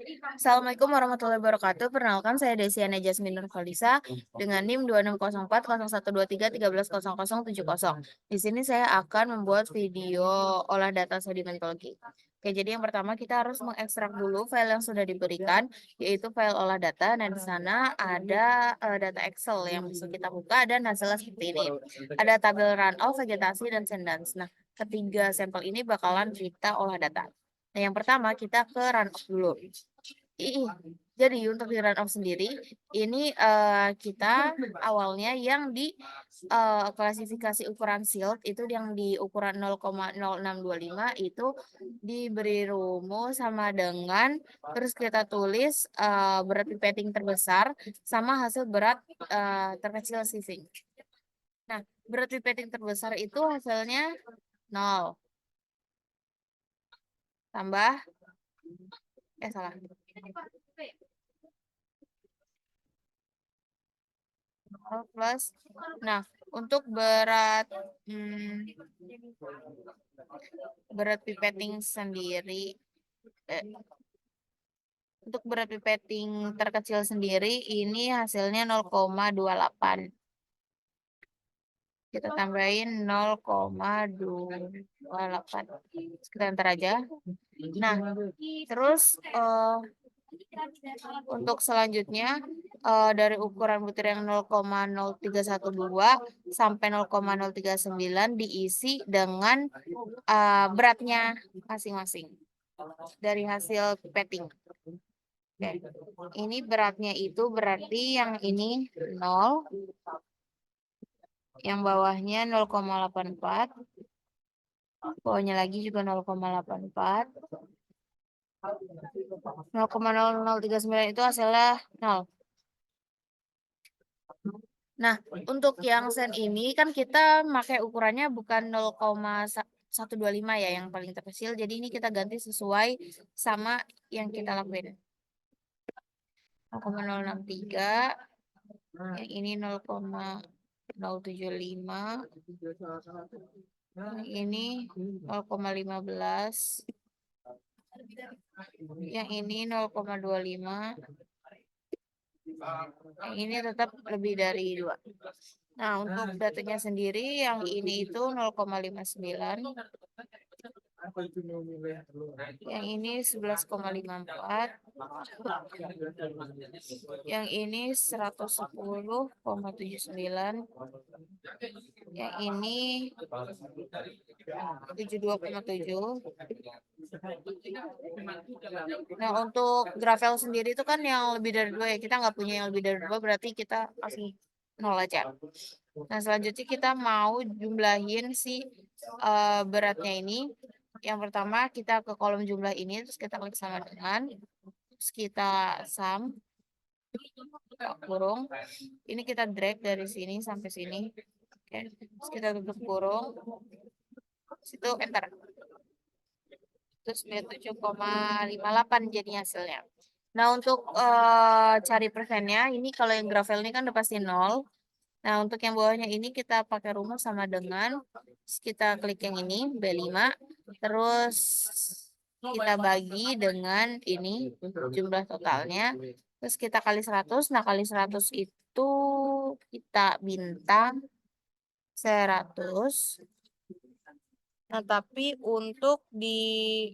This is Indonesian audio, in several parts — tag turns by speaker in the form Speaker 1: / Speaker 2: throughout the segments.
Speaker 1: Assalamualaikum warahmatullahi wabarakatuh. Perkenalkan saya Desiana Jasmine Nurfalisa dengan NIM 26040123130070. Di sini saya akan membuat video olah data sedimentologi. Oke, jadi yang pertama kita harus mengekstrak dulu file yang sudah diberikan, yaitu file olah data. Nah, di sana ada data Excel yang bisa kita buka dan hasilnya seperti ini. Ada tabel runoff, vegetasi, dan sendans. Nah, ketiga sampel ini bakalan kita olah data. Nah, yang pertama kita ke runoff dulu. Ih, jadi untuk di run off sendiri, ini kita awalnya yang di klasifikasi ukuran silt itu yang di ukuran 0,0625 itu diberi rumus sama dengan terus kita tulis berat pipetting terbesar sama hasil berat terkecil sieving. Nah, berat pipetting terbesar itu hasilnya 0 tambah salah. Plus. Nah, untuk berat berat pipetting sendiri untuk berat pipetting terkecil sendiri ini hasilnya 0,28. Kita tambahin 0,28. Kita enter aja. Nah, terus untuk selanjutnya dari ukuran butir yang 0,0312 sampai 0,039 diisi dengan beratnya masing-masing dari hasil pipetting. Oke. Ini beratnya itu berarti yang ini 0, yang bawahnya 0,84, bawahnya lagi juga 0,84. 0,0039 itu hasilnya 0. Nah, untuk yang sen ini kan kita pakai ukurannya bukan 0,125 ya yang paling terkecil. Jadi ini kita ganti sesuai sama yang kita lakuin. 0,063, yang ini 0,075, yang ini 0,15, yang ini 0,25, yang ini tetap lebih dari 2. Nah, untuk datanya sendiri yang ini itu 0,59, yang ini 11,54, yang ini 110,79, yang ini 72,7. Nah, untuk gravel sendiri itu kan yang lebih dari 2 ya. Kita nggak punya yang lebih dari 2, berarti kita kasih 0 aja. Nah, selanjutnya kita mau jumlahin si beratnya ini. Yang pertama kita ke kolom jumlah ini, terus kita klik sama dengan, terus kita sum, kurung. Ini kita drag dari sini sampai sini. Oke, terus kita tutup kurung. Situ enter. Terus 7,58 jadi hasilnya. Nah, untuk cari persennya, ini kalau yang gravel ini kan udah pasti 0. Nah, untuk yang bawahnya ini kita pakai rumus sama dengan, kita klik yang ini, B5, terus kita bagi dengan ini, jumlah totalnya, terus kita kali 100, nah kali 100 itu kita bintang 100. Nah, tapi untuk di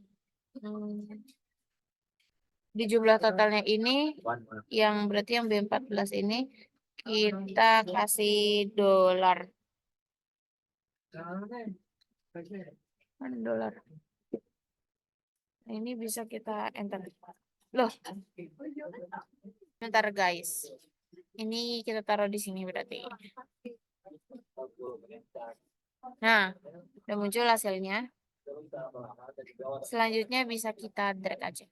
Speaker 1: jumlah totalnya ini, yang berarti yang B14 ini, kita kasih dolar. Mana dolar? Nah, ini bisa kita enter. Loh, bentar guys. Ini kita taruh di sini berarti. Nah, udah muncul hasilnya. Selanjutnya bisa kita drag aja.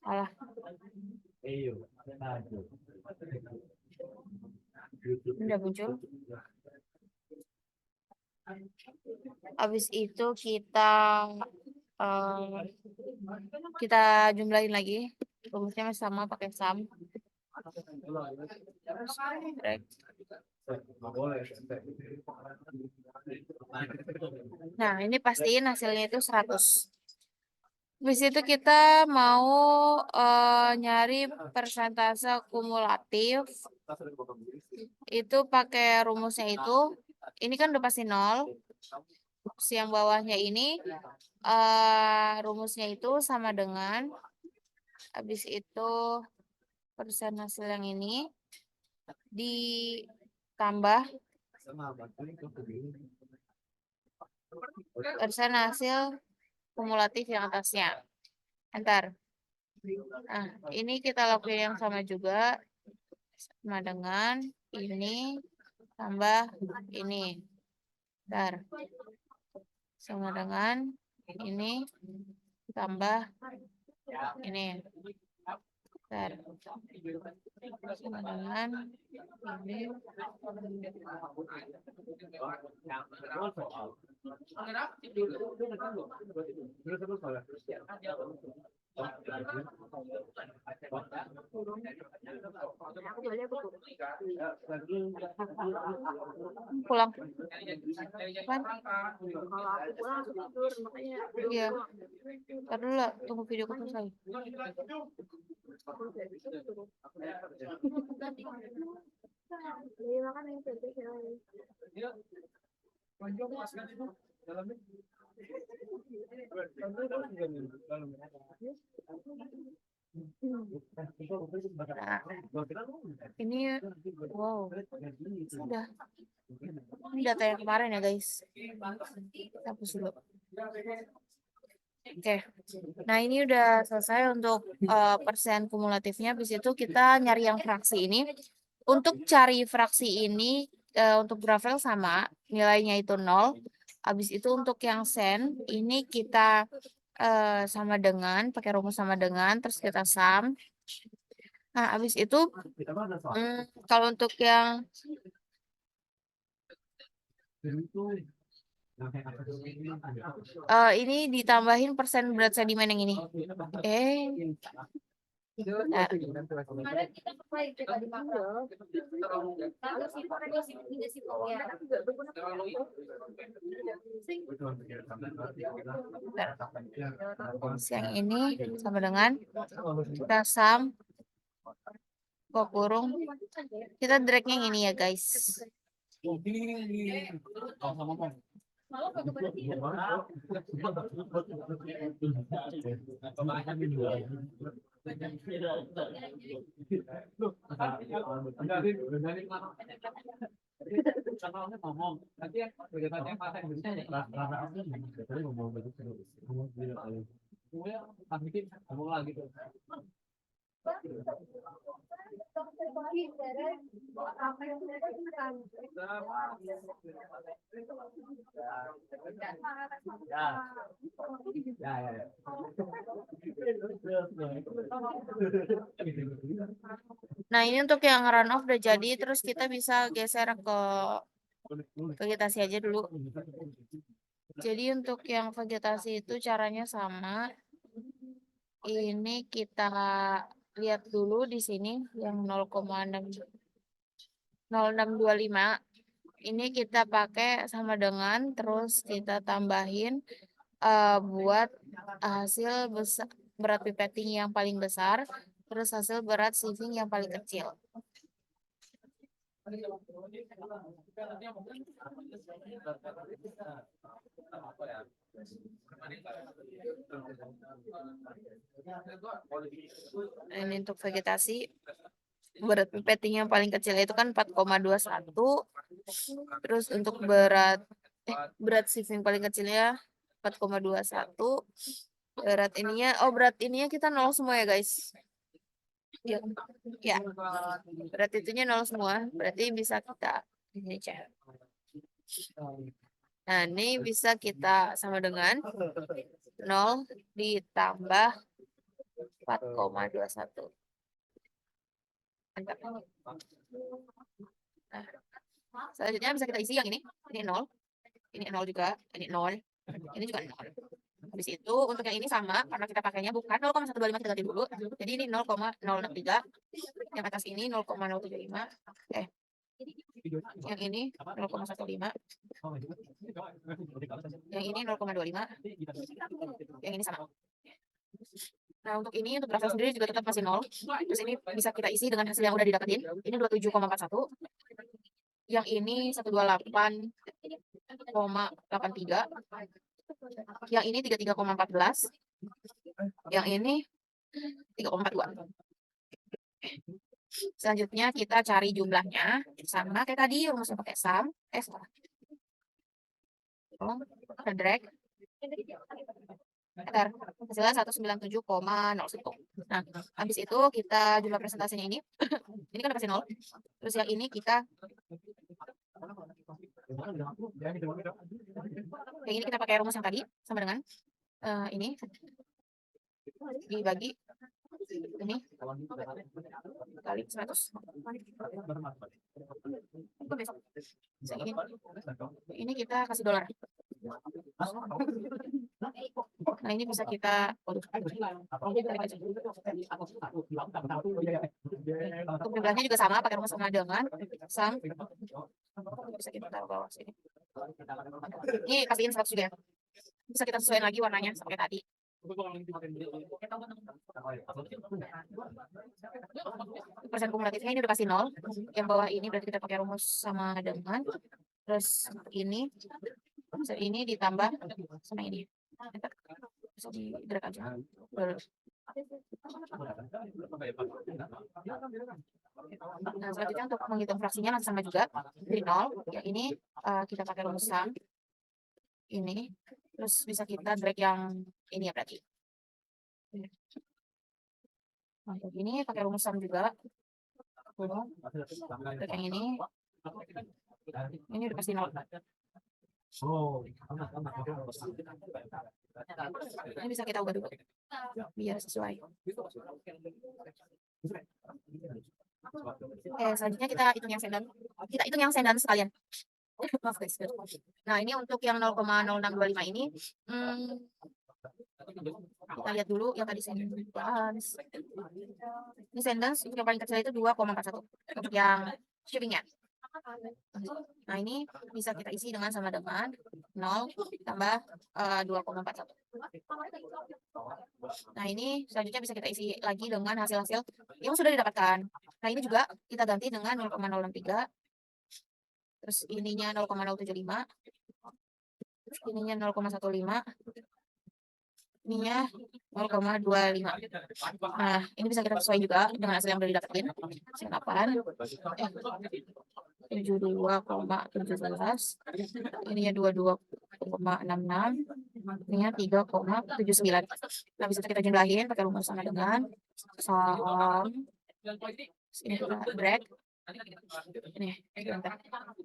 Speaker 1: Alah. Udah muncul. Habis itu kita jumlahin lagi. Rumusnya sama pakai sum. Break. Nah, ini pastiin hasilnya itu 100. Habis itu kita mau nyari persentase kumulatif. Itu pakai rumusnya itu. Ini kan udah pasti 0. Rumus yang bawahnya ini rumusnya itu sama dengan, habis itu persen hasil yang ini ditambah persen hasil kumulatif yang atasnya. Ntar. Nah, ini kita lakuin yang sama juga. Sama dengan ini tambah ini. Ntar. Sama dengan ini tambah ini. Ntar. Sama dengan ini. Pulang. Kan? Iya. Ntar dulu lah, tunggu video selesai. Nah, ini wow, sudah. Ini data yang kemarin ya guys. Hapus dulu. Oke. Nah, ini udah selesai untuk persen kumulatifnya. Habis itu kita nyari yang fraksi ini. Untuk cari fraksi ini untuk grafel sama, nilainya itu 0. Habis itu untuk yang sen ini kita sama dengan, pakai rumus sama dengan, terus kita sum. Nah, habis itu kalau untuk yang ini ditambahin persen berat sedimen yang ini. Nah. Yang ini sama dengan kita sum kurung, kita drag-nya yang ini ya guys. Nah, ini untuk yang run off udah jadi, terus kita bisa geser ke vegetasi aja dulu. Jadi untuk yang vegetasi itu caranya sama. Ini kita lihat dulu di sini yang 0,0625. Ini kita pakai sama dengan, terus kita tambahin buat hasil berat pipetting yang paling besar, terus hasil berat sieving yang paling kecil. Ini untuk vegetasi, berat pipetting yang paling kecil itu kan 4,21. Terus untuk berat sieving paling kecilnya 4,21. Berat ininya kita 0 semua ya guys. Ya, berat itunya 0 semua, berarti bisa kita ini cek. Nah, ini bisa kita sama dengan 0 ditambah 4,21. Mantap. Nah, selanjutnya bisa kita isi yang ini 0, ini 0 juga, ini 0, ini juga 0. Habis itu untuk yang ini sama, karena kita pakainya bukan 0,125 kita ganti dulu, jadi ini 0,063. yang atas ini 0,075, yang ini 0,15, yang ini 0,25, yang ini sama. Nah, untuk ini, untuk grafik sendiri juga tetap masih 0. Terus ini bisa kita isi dengan hasil yang udah didapetin. Ini 27,41. Yang ini 128,83. Yang ini 33,14. Yang ini 3,42. Selanjutnya kita cari jumlahnya. Sama kayak tadi, rumusnya pakai sum. Salah. Kita drag. Ntar, hasilnya 197,01. Nah, habis itu kita jumlah presentasinya ini. Ini kan udah pasti 0. Terus yang ini kita pakai rumus yang tadi sama dengan ini dibagi ini kali 100. Ini kita kasih dolar. Nah, ini bisa kita untuk jumlahnya juga sama, pakai rumus sama dengan sum. Bisa kita taruh bawah sini. Ini kasihin 100 juga ya. Bisa kita sesuaikan lagi warnanya seperti tadi. Persen kumulatifnya ini udah kasih 0. Yang bawah ini berarti kita pakai rumus sama dengan. Terus ini ditambah sama ini. Bisa di drag aja. Nah, selanjutnya untuk menghitung fraksinya masih sama juga dari 0. Yang ini kita pakai rumus sum. Ini. Terus bisa kita drag yang ini ya berarti. Nah, untuk ini pakai rumus sum juga. Drag yang ini. Ini udah pasti 0. Ini bisa kita ubah dulu biar sesuai. Selanjutnya kita hitung yang senden. Kita hitung yang senden sekalian. Maaf guys. Nah, ini untuk yang 0,0625 ini kita lihat dulu yang tadi sendance. Ini sendance untuk yang paling kecil itu 2,41 untuk yang shippingnya. Nah, ini bisa kita isi dengan sama dengan 0 tambah 2,41. Nah, ini selanjutnya bisa kita isi lagi dengan hasil-hasil yang sudah didapatkan. Nah, ini juga kita ganti dengan 0,063. Terus ininya 0,075. Terus ininya 0,15. Ininya 0,25. Nah, ini bisa kita sesuai juga dengan hasil yang sudah didapetin. 8. 72,17. Ininya 22,66. Ininya 3,79. Nah, bisa kita jumlahin pakai rumus sama dengan sum. Ini kita drag. Ini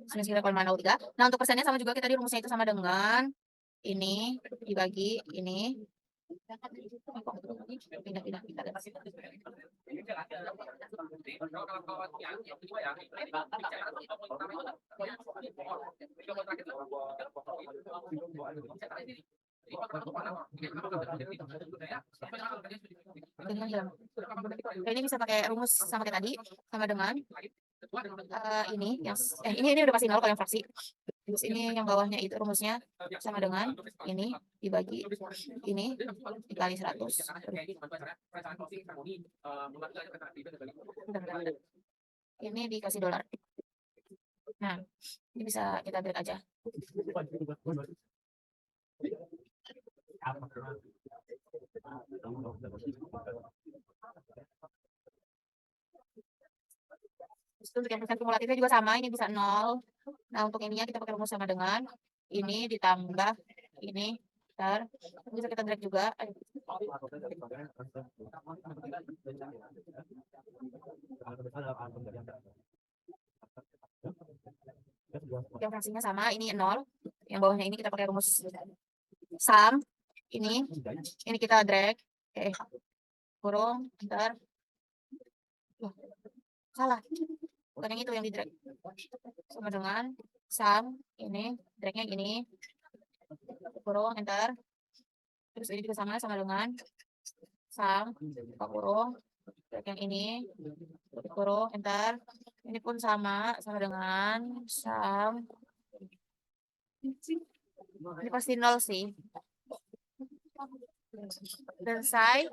Speaker 1: 9,03. Nah, untuk persennya sama juga, kita di rumusnya itu sama dengan ini dibagi ini. Pindah. Ini bisa pakai rumus sama kayak tadi, sama dengan ini yang ini udah pasti 0 kalau yang fraksi. Terus ini yang bawahnya itu rumusnya sama dengan ini dibagi ini dikali 100. Ini dikasih dolar. Nah, ini bisa kita drag aja. Untuk yang persen kumulatifnya juga sama, ini bisa 0. Nah, untuk ininya kita pakai rumus sama dengan ini ditambah ini. Bentar. Bisa kita drag juga. Yang fraksinya sama, ini 0. Yang bawahnya ini kita pakai rumus sum. Ini kita drag. Kurung. Bentar. Salah. Bukan yang itu yang di drag. Sama dengan sum. Ini dragnya gini. Kurung. Enter. Terus ini juga sama dengan sum. Kurung. yang ini dikurung enter. Ini pun sama dengan sum. Ini pasti 0 sih. Selesai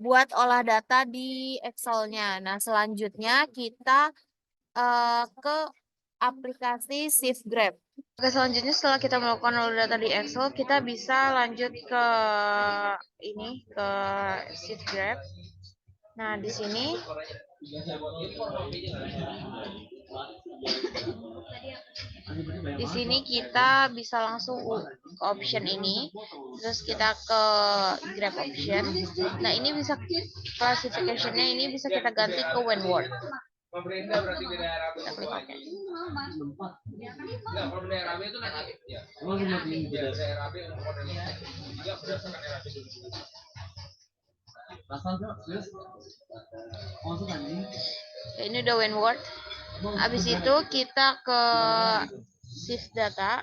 Speaker 1: buat olah data di Excel-nya. Nah, selanjutnya kita ke aplikasi ShiftGrab. Oke, selanjutnya setelah kita melakukan olah data di Excel, kita bisa lanjut ke ini, ke ShiftGrab. Nah, di sini kita bisa langsung ke option ini, terus kita ke grab option. Nah, ini bisa classification-nya ini bisa kita ganti ke when word. Kita klik OK. Ini udah when word. Habis itu kita ke shift data.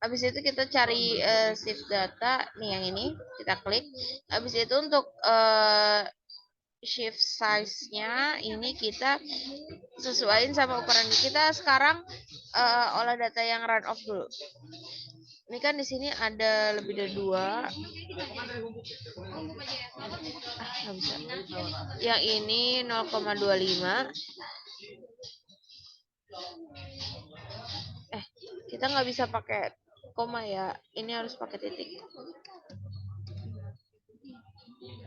Speaker 1: Habis itu kita cari shift data nih, yang ini kita klik. Habis itu untuk shift size-nya ini kita sesuaiin sama ukuran kita. Sekarang olah data yang run off dulu. Ini kan di sini ada lebih dari 2. Nggak bisa. Yang ini 0,25. Kita nggak bisa pakai koma ya. Ini harus pakai titik.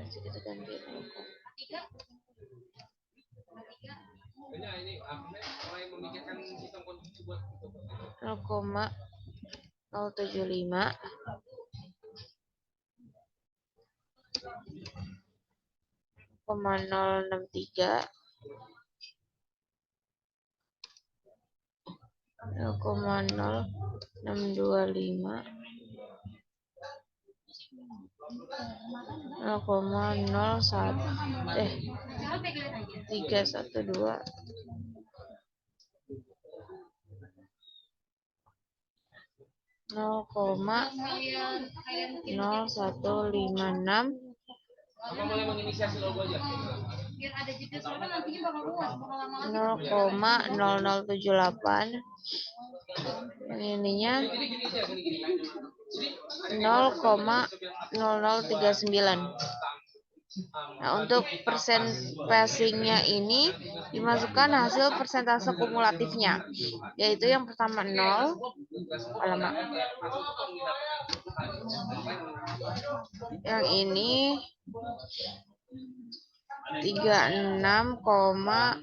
Speaker 1: Kita ganti 0,075. 0,063. 0,0625. 312. 0,0156. 0,0078. Yang ininya 0,0039. Nah, untuk persentasenya ini dimasukkan hasil persentase kumulatifnya, yaitu yang pertama 0, yang ini 36,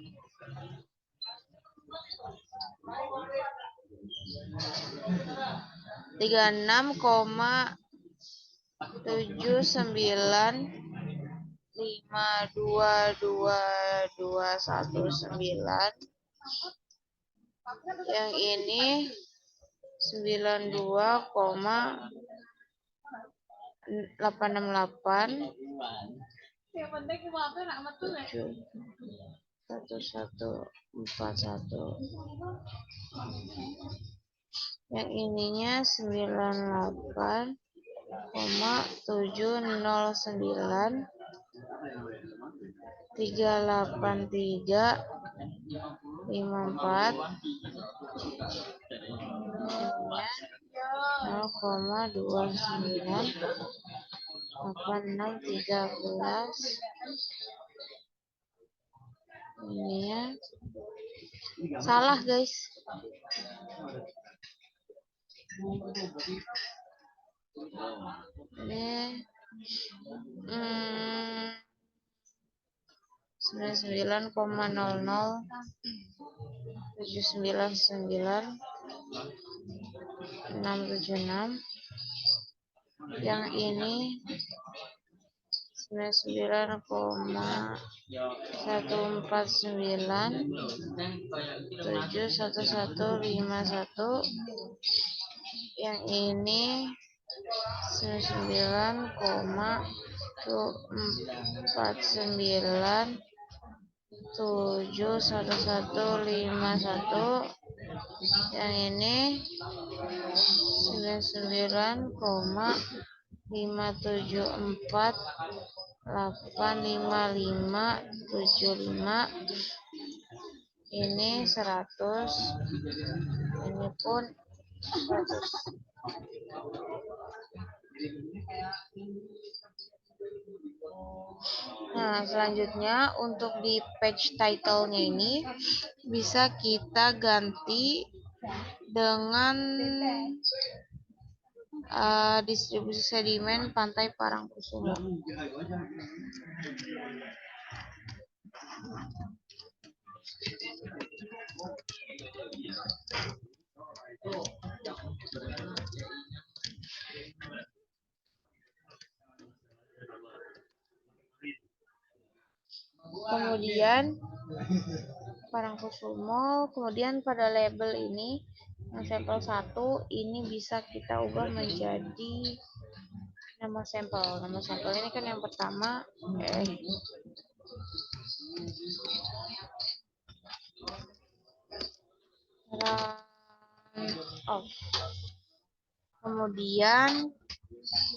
Speaker 1: 36,79522219. Yang ini 92,868. 1141. Yang ininya 98,709. 38354. 0,298613. Ini ya salah guys. Ini 99,00799676. Yang ini 99,149711151. Yang ini 9,49711151. Yang ini 99,574855575. Ini 100. Ini pun 100. Nah, selanjutnya untuk di page title-nya ini bisa kita ganti dengan distribusi sedimen Pantai Parangkusumo. Kemudian Parangkusumo, kemudian pada label ini yang sampel 1 ini bisa kita ubah menjadi nama sampel. Nama sampel ini kan yang pertama run off. Kemudian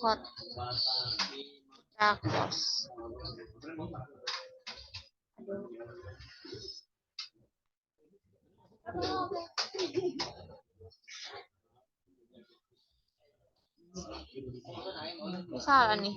Speaker 1: kota close. Ini salah nih.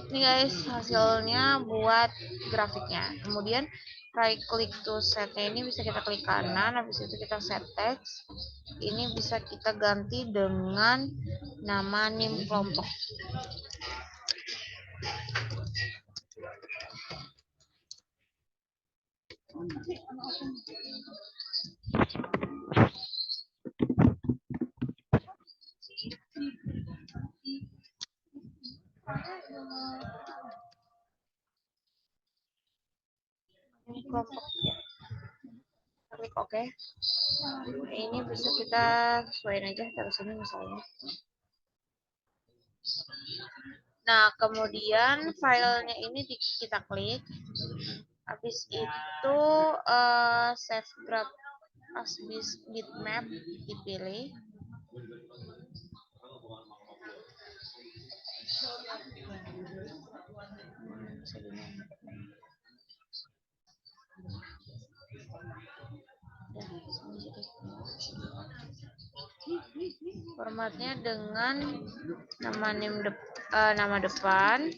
Speaker 1: Ini guys hasilnya buat grafiknya. Kemudian right click to setnya ini bisa kita klik kanan, habis itu kita set text. Ini bisa kita ganti dengan nama NIM kelompok. Klik OK. Ini bisa kita sesuaiin aja terus ini misalnya. Nah, kemudian filenya ini kita klik. Habis itu save graph as bitmap dipilih. Formatnya dengan nama depan,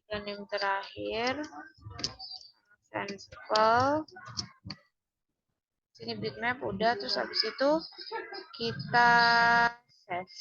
Speaker 1: dan NIM terakhir, sampel. Sini bitmap udah, terus habis itu kita save.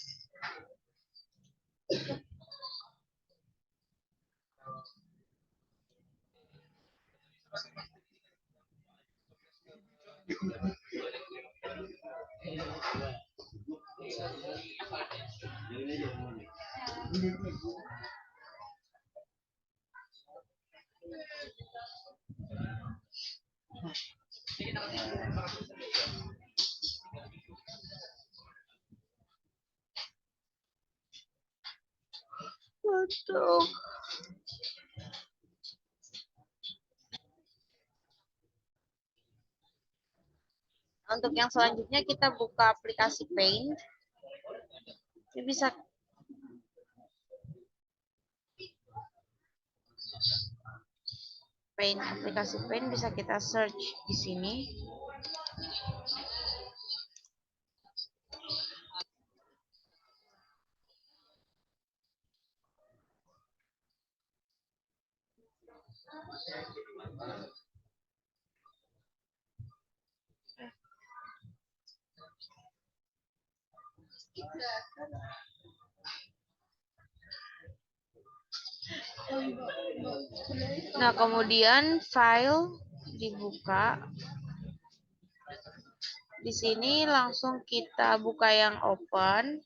Speaker 1: Untuk yang selanjutnya kita buka aplikasi Paint. Ini bisa aplikasi Paint bisa kita search di sini. Nah, kemudian file dibuka. Di sini langsung kita buka yang open.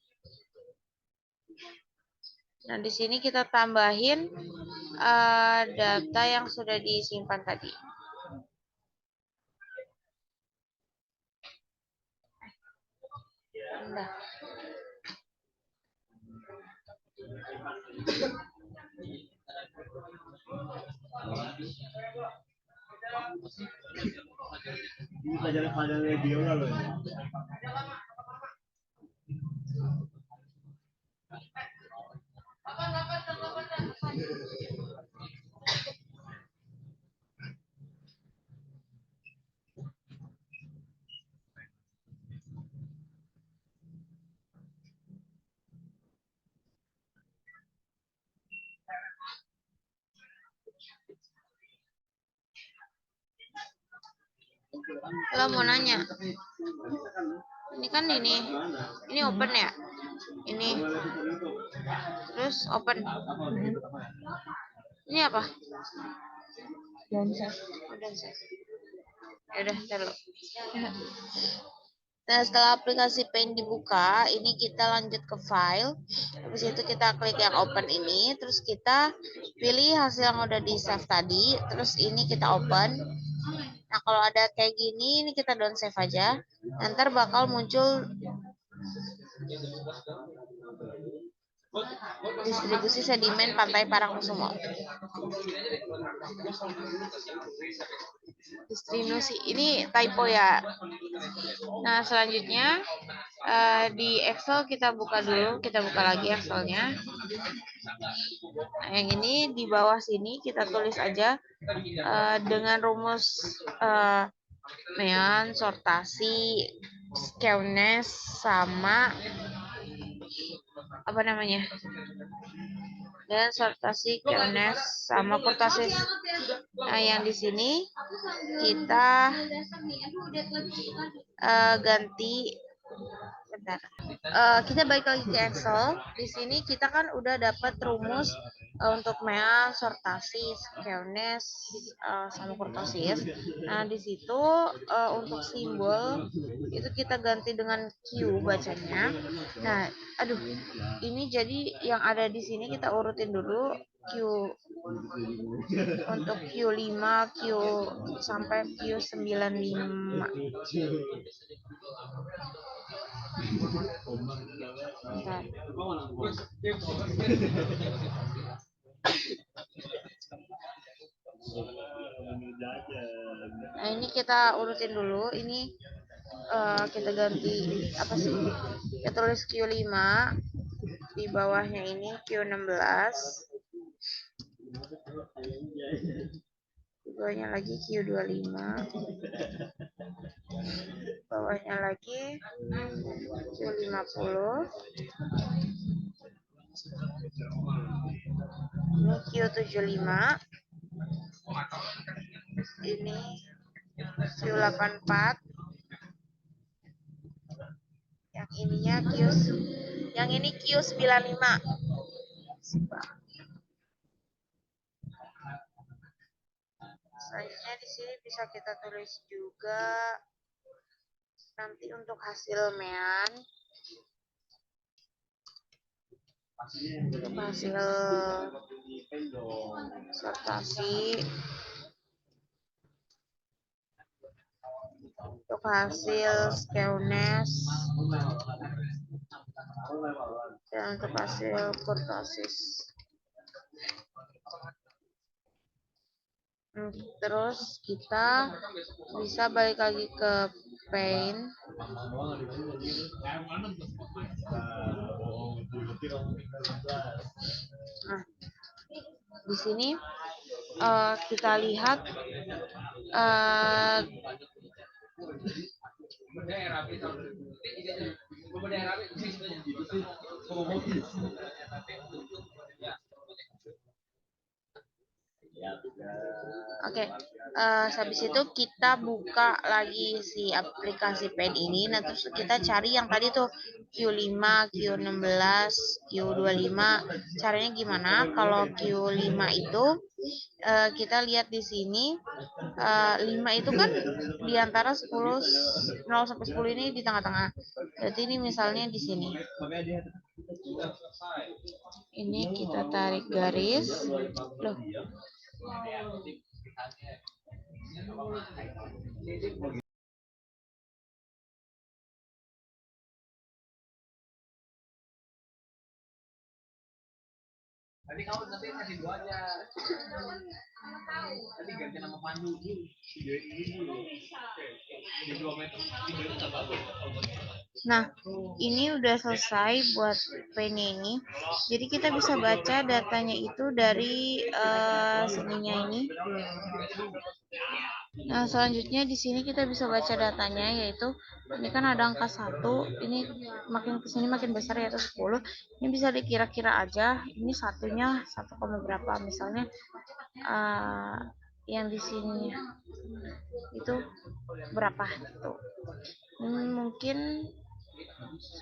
Speaker 1: Nah, di sini kita tambahin data yang sudah disimpan tadi. Nah.
Speaker 2: Pelajaran-pelajaran dia lah loh.
Speaker 1: Lo mau nanya, ini kan ini open ya, ini terus open, ini apa? Dansa. Oh, dansa. Yaudah, taruh. Nah, setelah aplikasi Paint dibuka, ini kita lanjut ke file. Habis itu kita klik yang open ini, terus kita pilih hasil yang udah di save tadi, terus ini kita open. Nah, kalau ada kayak gini, ini kita don't save aja. Nanti bakal muncul distribusi sedimen Pantai Parangkusumo. Distribusi ini typo ya. Nah, selanjutnya di Excel kita buka dulu, kita buka lagi Excelnya. Nah, yang ini di bawah sini kita tulis aja dengan rumus mean, sortasi, skewness, sama apa namanya, dan sortasi, skewness, sama kurtosis. Nah, yang di sini kita ganti. Bentar. Kita balik lagi ke Excel. Di sini kita kan udah dapat rumus untuk mean, sortasi, skewness, sama kurtosis. Nah, di situ untuk simbol itu kita ganti dengan Q bacanya. Nah, aduh, ini jadi yang ada di sini kita urutin dulu Q untuk Q5, Q sampai Q95. Bentar. Nah, ini kita urutin dulu. Ini kita ganti apa sih? Kita tulis Q5, di bawahnya ini Q16, di bawahnya lagi Q25, bawahnya lagi Q50, ini Q75, ini Q84, yang ininya yang ini Q95. Selanjutnya di sini bisa kita tulis juga nanti untuk hasil mean, untuk hasil sortasi, untuk hasil skewness, dan untuk hasil kurtosis. Terus kita bisa balik lagi ke Paint. Nah, di sini kita lihat Oke, habis itu kita buka lagi si aplikasi Pen ini. Nah, terus kita cari yang tadi tuh Q5, Q16, Q25. Caranya gimana? Kalau Q5 itu kita lihat di sini 5 itu kan di antara 10 0 sampai 10 ini di tengah-tengah. Berarti ini misalnya di sini. Ini kita tarik garis. Loh. Nah, ini udah selesai buat pen ini. Jadi kita bisa baca datanya itu dari sininya ini. Nah, selanjutnya di sini kita bisa baca datanya, yaitu ini kan ada angka 1, ini makin kesini makin besar, yaitu 10. Ini bisa dikira-kira aja, ini satunya 1, berapa, misalnya yang di sini itu berapa gitu. Ini mungkin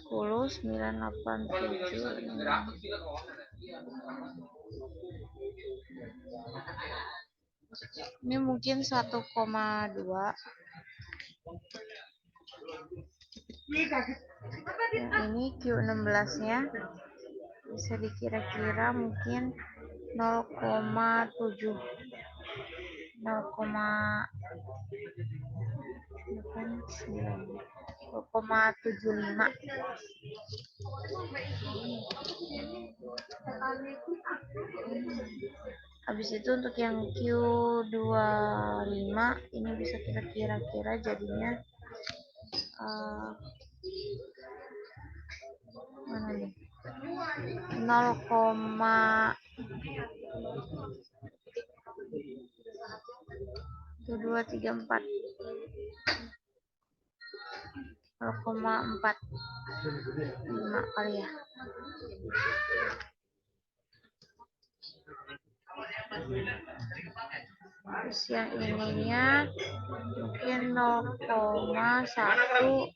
Speaker 1: 10, 9, 8, 7, 6. Ini mungkin 1,2. Yang ini Q16-nya bisa dikira-kira mungkin 0,7, 0,75. Habis itu untuk yang Q25 ini bisa kita kira-kira jadinya mana nih, 0,234, 0,45 kali ya. Terus yang ininya mungkin 0,1, 0,1.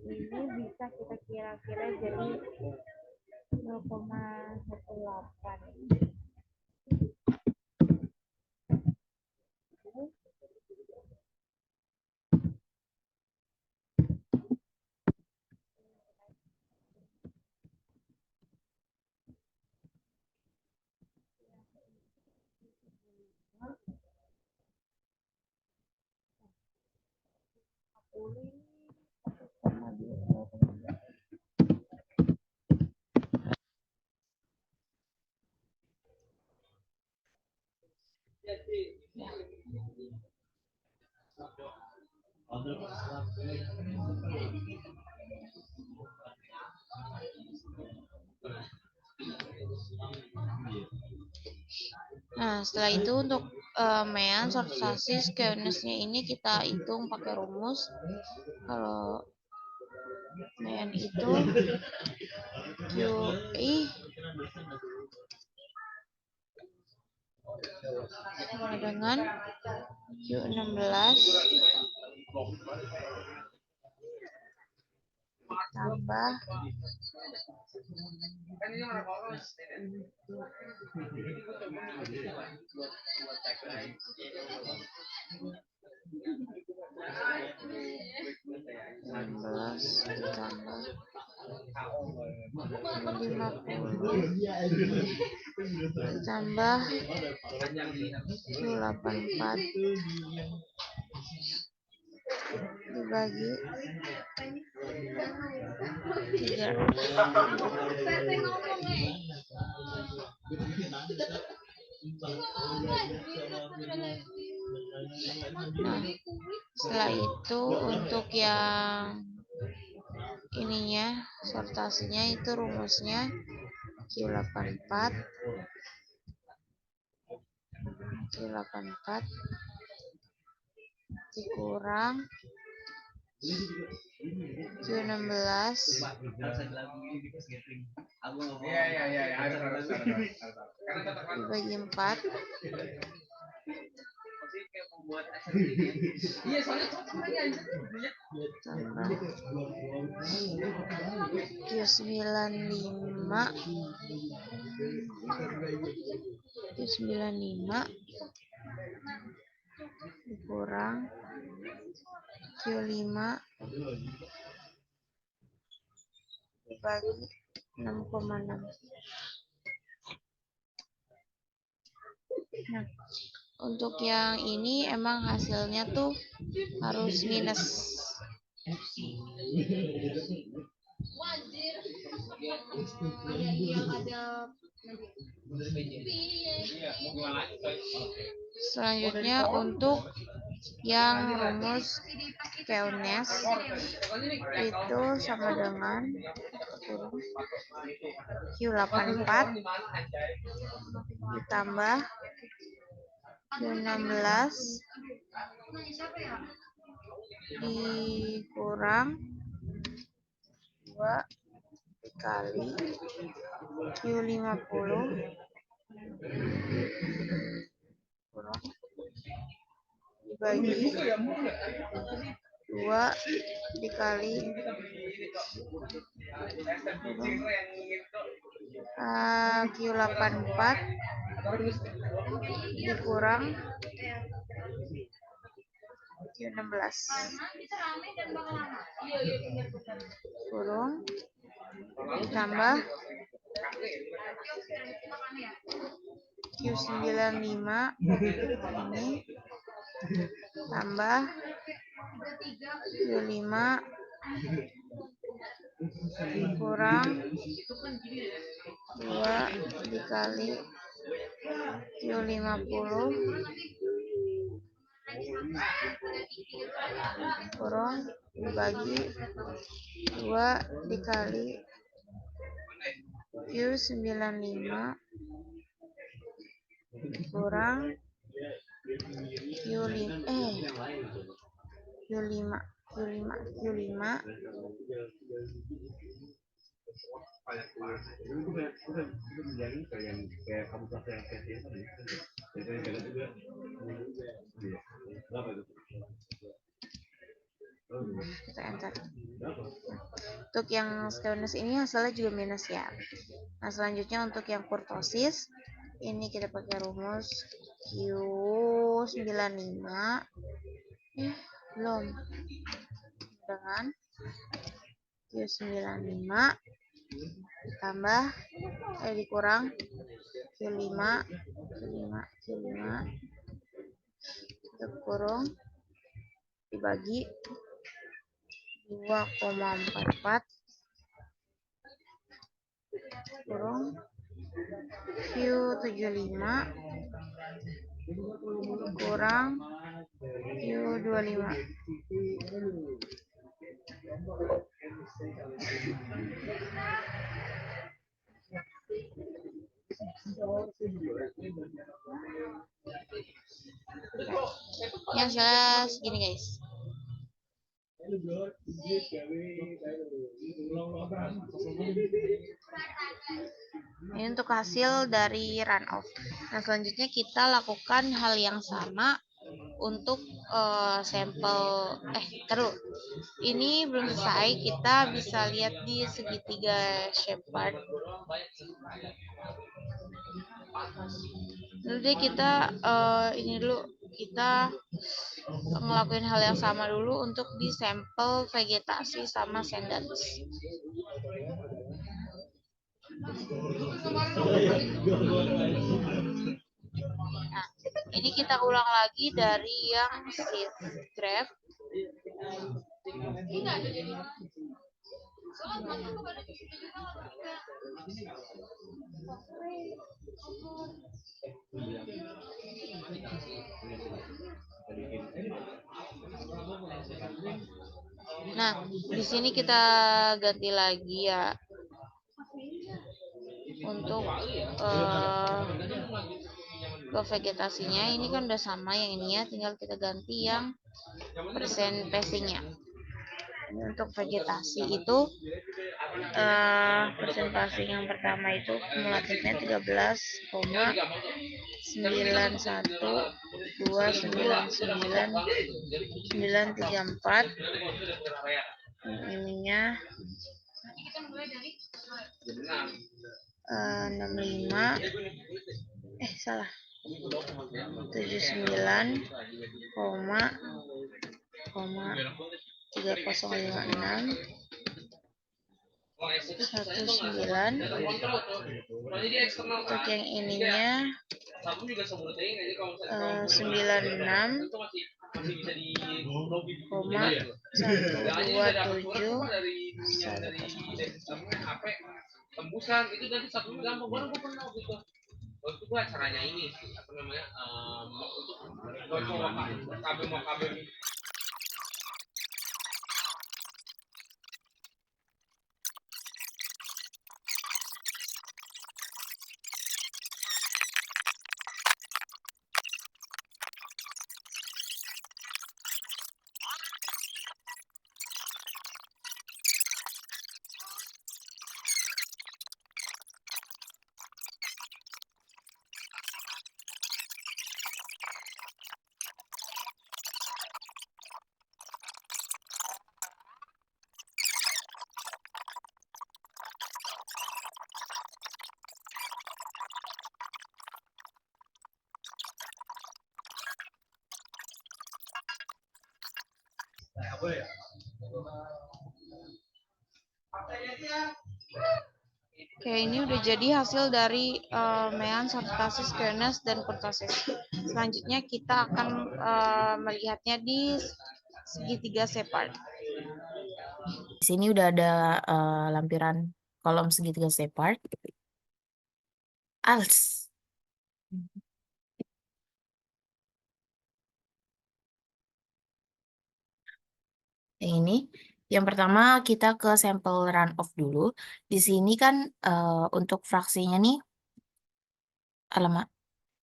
Speaker 1: Ini bisa kita kira-kira jadi 0,18. Nah, setelah itu untuk mean, sortasis, keyonesnya ini kita hitung pakai rumus. Kalau mean itu QI sama dengan Q16 tambah 16 ditambah 50 ditambah Q84 dibagi 3. Nah, setelah itu untuk yang ininya, sortasinya itu rumusnya Q84 Q84 dikurang Q16 dibagi 4 tambah Q95 dikurang Q5 dibagi 6,6. Nah, untuk yang ini emang hasilnya tuh harus minus. Selanjutnya untuk yang rumus Keones itu sama dengan Q84 ditambah Q16 dikurang 2 dikali Q50 kurang dibagi 2 dikali Q84 dikurang Q16 kurung ditambah Q95 ini tambah Q5 kurang 2 dikali Q50 kurang dibagi 2 dikali Q95 kurang Q5 kita enter. Untuk yang Keones ini hasilnya juga minus ya. Nah, selanjutnya untuk yang kurtosis ini kita pakai rumus Q95 belum dengan Q95 ditambah dikurang Q5 kurung dibagi 2,44 kurung Q75 kurang Q25. Yang jelas gini guys. Ini untuk hasil dari runoff. Nah, selanjutnya kita lakukan hal yang sama untuk sampel terus. Ini belum selesai, kita bisa lihat di segitiga Shepard. Dulu deh kita kita ngelakuin hal yang sama dulu untuk di sampel vegetasi sama sendans. Nah, ini kita ulang lagi dari yang sheet graph. Nah, di sini kita ganti lagi ya untuk Ke vegetasinya ini kan udah sama yang ini ya, tinggal kita ganti yang persentasenya. Ini untuk vegetasi itu persentase yang pertama itu kumulatifnya 13,91299934. Ininya 65 salah 79 koma 3056 19. Untuk yang ininya 96 koma 127 tembusan itu nanti satu gampang baru gue pernah gitu. Itu gua caranya ini apa namanya untuk kabel. Oke, ini udah jadi hasil dari mean, sortasis, squamous, dan kurtosis. Selanjutnya kita akan melihatnya di segitiga separt. Di sini udah ada lampiran kolom segitiga separt. Als. Yang ini. Yang pertama kita ke sampel runoff dulu. Di sini kan untuk fraksinya nih, alamat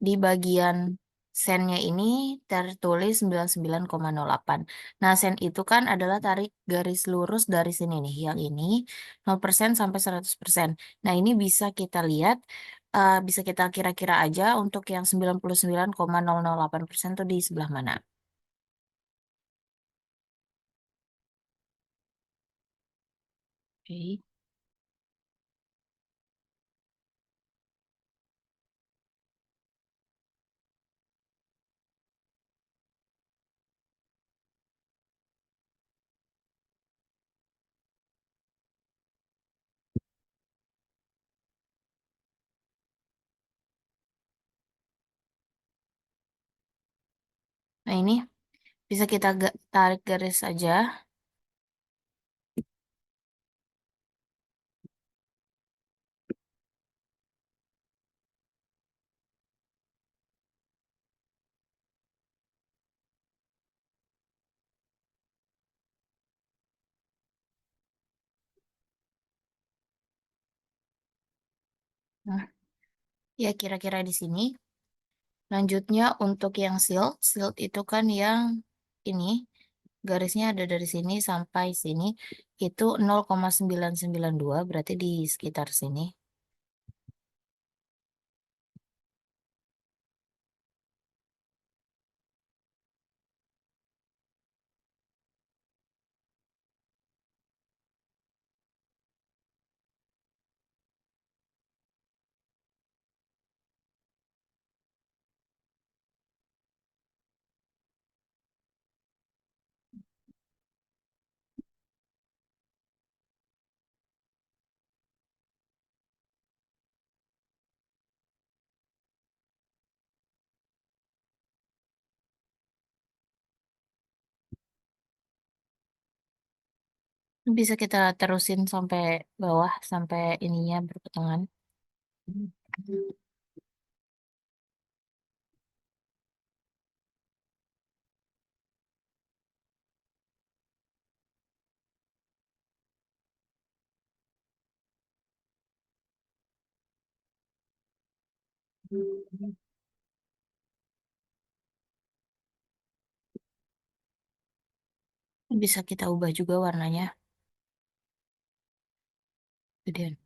Speaker 1: di bagian sennya ini tertulis 99,08. Nah, sen itu kan adalah tarik garis lurus dari sini nih, yang ini 0% sampai 100%. Nah, ini bisa kita lihat, bisa kita kira-kira aja untuk yang 99,008% itu di sebelah mana. Oke. Nah, ini bisa kita tarik garis aja. Nah, ya kira-kira di sini. Lanjutnya untuk yang shield itu kan yang ini garisnya ada dari sini sampai sini itu 0,992 berarti di sekitar sini. Bisa kita terusin sampai bawah sampai ininya berpotongan. Bisa kita ubah juga warnanya. Gedean.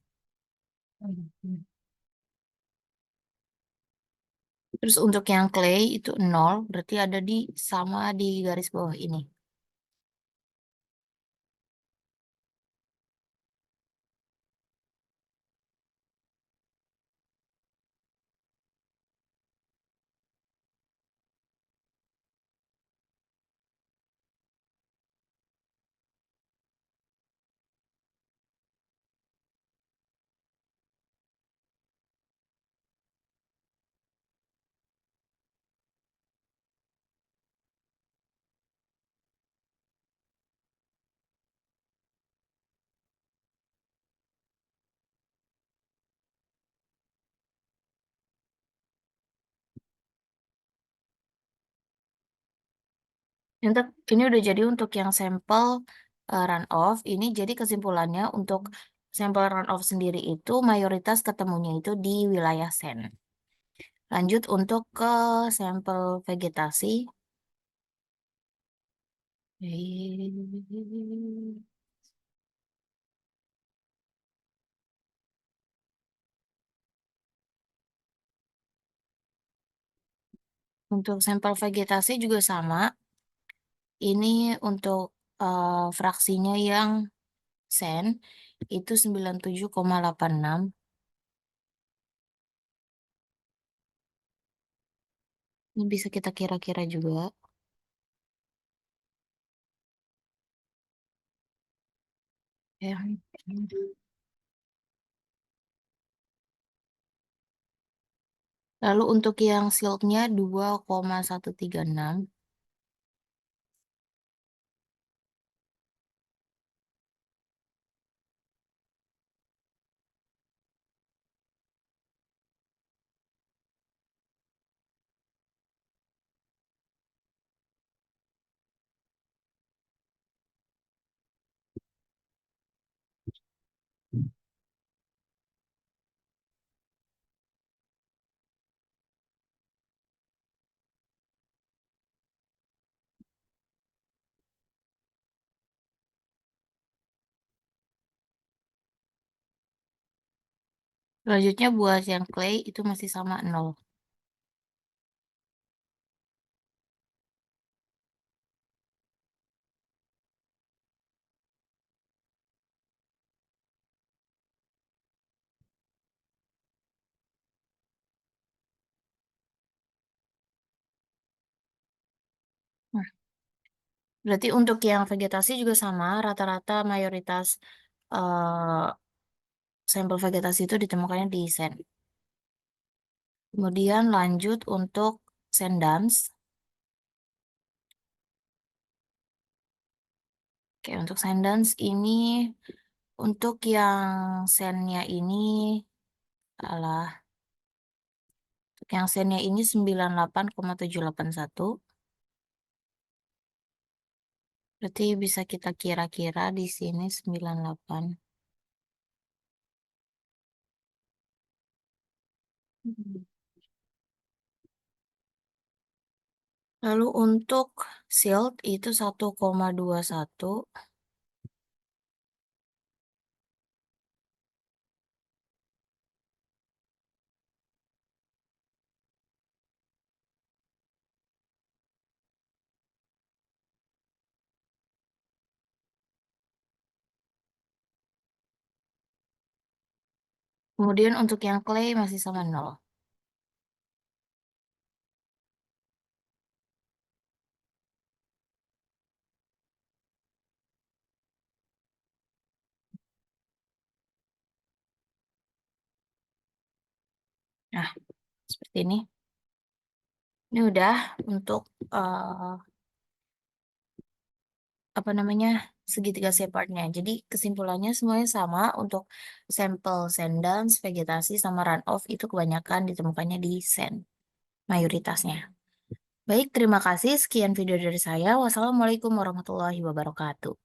Speaker 1: Terus untuk yang clay itu 0, berarti ada di sama di garis bawah ini. Untuk ini udah jadi untuk yang sampel run off. Ini jadi kesimpulannya untuk sampel run off sendiri itu mayoritas ketemunya itu di wilayah sen. Lanjut untuk ke sampel vegetasi. Untuk sampel vegetasi juga sama. Ini untuk fraksinya yang sen itu 97,86. Ini bisa kita kira-kira juga. Ya. Lalu untuk yang siltnya 2,136. Selanjutnya buat yang clay itu masih sama 0. Nah, berarti untuk yang vegetasi juga sama, rata-rata mayoritas eh, sampel vegetasi itu ditemukannya di sen. Kemudian lanjut untuk sendans. Oke, untuk sendans ini untuk yang sennya ini adalah untuk yang sennya ini 98,781. Berarti bisa kita kira-kira di sini 98. Hmm. Lalu untuk silt itu 1,21. Kemudian untuk yang clay masih sama 0. Nah, seperti ini. Ini udah untuk eh, apa namanya segitiga separtnya. Jadi kesimpulannya semuanya sama untuk sampel sendans, vegetasi, sama runoff itu kebanyakan ditemukannya di sen, mayoritasnya. Baik, terima kasih. Sekian video dari saya. Wassalamualaikum warahmatullahi wabarakatuh.